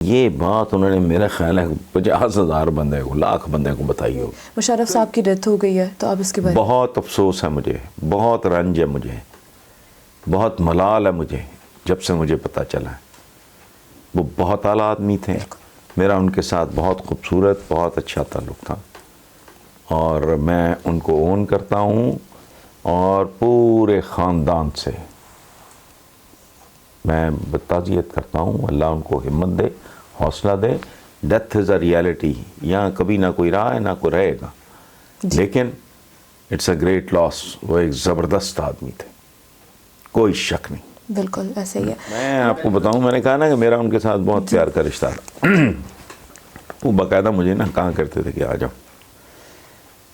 یہ بات انہوں نے میرا خیال ہے 50,000 بندے کو، لاکھ بندے کو بتائی ہو۔ مشرف صاحب کی ڈیتھ ہو گئی ہے تو آپ اس کے بارے میں؟ بہت افسوس ہے مجھے، بہت رنج ہے مجھے، بہت ملال ہے مجھے جب سے مجھے پتہ چلا ہے۔ وہ بہت اعلیٰ آدمی تھے، میرا ان کے ساتھ بہت خوبصورت، بہت اچھا تعلق تھا، اور میں ان کو اون کرتا ہوں، اور پورے خاندان سے میں تعزیت کرتا ہوں۔ اللہ ان کو ہمت دے، حوصلہ دے۔ ڈیتھ از اے ریالٹی، یہاں کبھی نہ کوئی رہا ہے نہ کوئی رہے گا، لیکن اٹس اے گریٹ لاس۔ وہ ایک زبردست آدمی تھے، کوئی شک نہیں۔ بالکل ایسے ہی ہے۔ میں آپ کو بتاؤں، میں نے کہا نا کہ میرا ان کے ساتھ بہت پیار کا رشتہ تھا۔ وہ باقاعدہ مجھے نا کہا کرتے تھے کہ آ جاؤ۔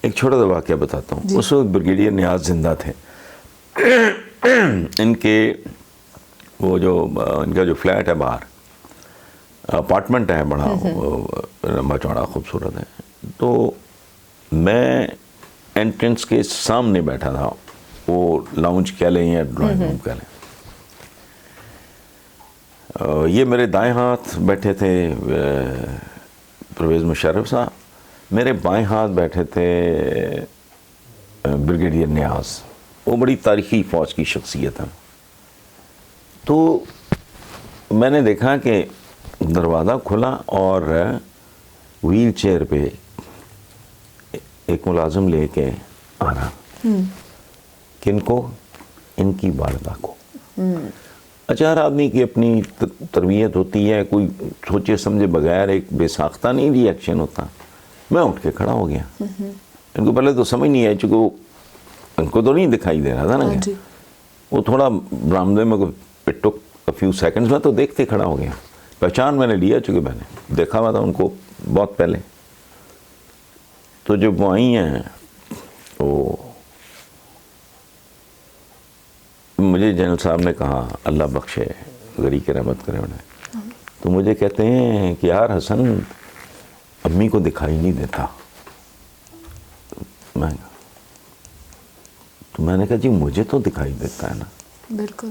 ایک چھوٹا سا واقعہ بتاتا ہوں۔ اس وقت بریگیڈیئر نیاز زندہ تھے۔ ان کے وہ جو ان کا جو فلیٹ ہے باہر، اپارٹمنٹ ہے بڑا لمبا چوڑا خوبصورت ہے، تو میں انٹرنس کے سامنے بیٹھا تھا، وہ لاؤنج کہہ لیں یا ڈرائنگ روم کہہ لیں۔ یہ میرے دائیں ہاتھ بیٹھے تھے پرویز مشرف صاحب، میرے بائیں ہاتھ بیٹھے تھے بریگیڈیئر نیاز۔ وہ بڑی تاریخی فوج کی شخصیت ہے۔ تو میں نے دیکھا کہ دروازہ کھلا اور ویل چیئر پہ ایک ملازم لے کے آ رہا۔ کن کو؟ ان کی والدہ کو۔ اچھا، ہر آدمی کی اپنی تربیت ہوتی ہے، کوئی سوچے سمجھے بغیر ایک بے ساختہ نہیں ری ایکشن ہوتا۔ میں اٹھ کے کھڑا ہو گیا۔ ان کو پہلے تو سمجھ نہیں آئی، چونکہ ان کو تو نہیں دکھائی دے رہا تھا نا کہ وہ تھوڑا برآمدے میں it took a few seconds, میں تو دیکھتے کھڑا ہو گیا۔ پہچان میں نے لیا، چونکہ میں نے دیکھا ہوا تھا ان کو بہت پہلے۔ تو جب وہ آئی ہیں تو مجھے جنرل صاحب نے کہا، اللہ بخشے، غری کی رحمت کرے انہیں، تو مجھے کہتے ہیں کہ یار حسن، امی کو دکھائی نہیں دیتا۔ تو میں نے کہا جی مجھے تو دکھائی دیتا ہے نا۔ بالکل۔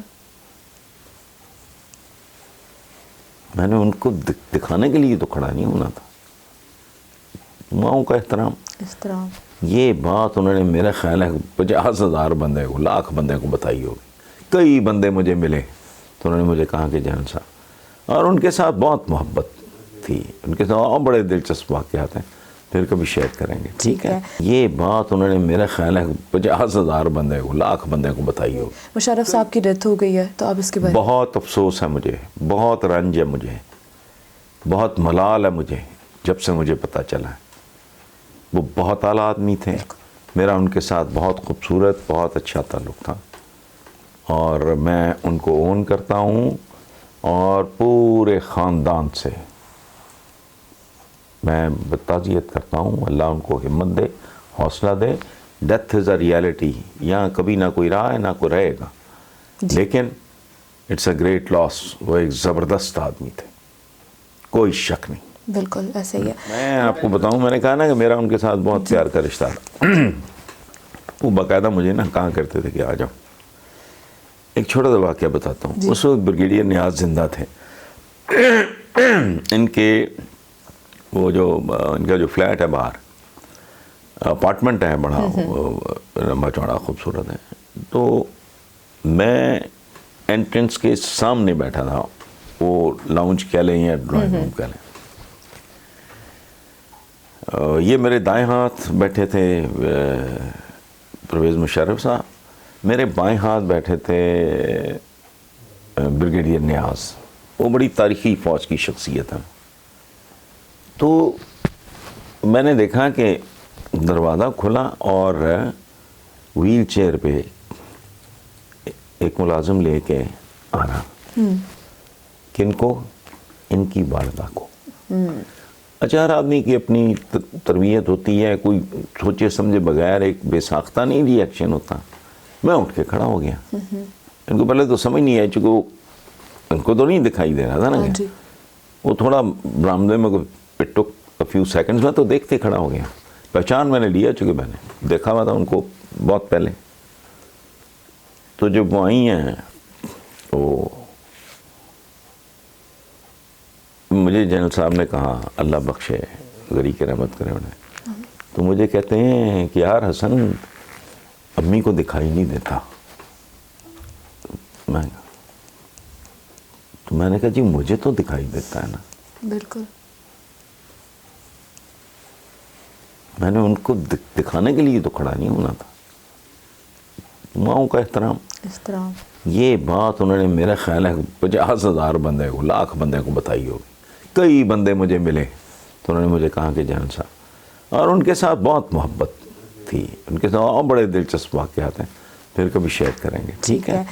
میں نے ان کو دکھانے کے لیے تو کھڑا نہیں ہونا تھا۔ ماؤں کا احترام، یہ بات انہوں نے میرا خیال ہے 50,000 بندے کو، لاکھ بندے کو بتائی ہوگی۔ کئی بندے مجھے ملے تو انہوں نے مجھے کہا کہ جنرل صاحب، اور ان کے ساتھ بہت محبت تھی۔ ان کے ساتھ اور بڑے دلچسپ واقعات ہیں، پھر کبھی شیئر کریں گے، ٹھیک ہے؟ یہ بات انہوں نے میرا خیال ہے 50,000 بندے کو، لاکھ بندے کو بتائی ہوگی۔ مشرف صاحب کی ڈیتھ ہو گئی ہے تو آپ اس کے بارے میں؟ بہت افسوس ہے مجھے، بہت رنج ہے مجھے، بہت ملال ہے مجھے جب سے مجھے پتہ چلا ہے۔ وہ بہت اعلیٰ آدمی تھے، میرا ان کے ساتھ بہت خوبصورت، بہت اچھا تعلق تھا، اور میں ان کو اون کرتا ہوں، اور پورے خاندان سے میں تعزیت کرتا ہوں۔ اللہ ان کو ہمت دے، حوصلہ دے۔ ڈیتھ از اے ریالٹی، یہاں کبھی نہ کوئی رہا ہے نہ کوئی رہے گا، لیکن اٹس اے گریٹ لاس۔ وہ ایک زبردست آدمی تھے، کوئی شک نہیں۔ بالکل ایسے ہی ہے۔ میں آپ کو بتاؤں، میں نے کہا نا کہ میرا ان کے ساتھ بہت پیار کا رشتہ تھا۔ وہ باقاعدہ مجھے نا کہا کرتے تھے کہ آ جاؤ۔ ایک چھوٹا سا واقعہ بتاتا ہوں۔ اس وقت بریگیڈیئر نیاز زندہ تھے۔ ان کے وہ جو ان کا جو فلیٹ ہے باہر، اپارٹمنٹ ہے بڑا لمبا چوڑا خوبصورت ہے، تو میں انٹرنس کے سامنے بیٹھا تھا، وہ لاؤنج کہہ لیں یا ڈرائنگ روم کہہ لیں۔ یہ میرے دائیں ہاتھ بیٹھے تھے پرویز مشرف صاحب، میرے بائیں ہاتھ بیٹھے تھے بریگیڈیئر نیاز۔ وہ بڑی تاریخی فوج کی شخصیت ہے۔ تو میں نے دیکھا کہ دروازہ کھلا اور ویل چیئر پہ ایک ملازم لے کے آ رہا۔ کن کو؟ ان کی والدہ کو۔ اچھا، ہر آدمی کی اپنی تربیت ہوتی ہے، کوئی سوچے سمجھے بغیر ایک بے ساختہ نہیں ری ایکشن ہوتا۔ میں اٹھ کے کھڑا ہو گیا۔ ان کو پہلے تو سمجھ نہیں آئی، چونکہ ان کو تو نہیں دکھائی دے رہا تھا نا کہ وہ تھوڑا برآمدے میں it took a few seconds, میں تو دیکھتے کھڑا ہو گیا۔ پہچان میں نے لیا، چونکہ میں نے دیکھا ہوا تھا ان کو بہت پہلے۔ تو جب وہ آئی ہیں تو مجھے جنرل صاحب نے کہا اللہ بخشے غری کی رحمت کرے انہیں، تو مجھے کہتے ہیں کہ یار حسن امی کو دکھائی نہیں دیتا. تو میں نے کہا جی مجھے تو دکھائی دیتا ہے نا. بالکل. میں نے ان کو دکھانے کے لیے تو کھڑا نہیں ہونا تھا. ماؤں کا احترام، احترام. یہ بات انہوں نے میرا خیال ہے 50,000 بندے کو، لاکھ بندے کو بتائی ہوگی. کئی بندے مجھے ملے تو انہوں نے مجھے کہا کہ جان صاحب، اور ان کے ساتھ بہت محبت تھی. ان کے ساتھ اور بڑے دلچسپ واقعات ہیں، پھر کبھی شیئر کریں گے. ٹھیک ہے.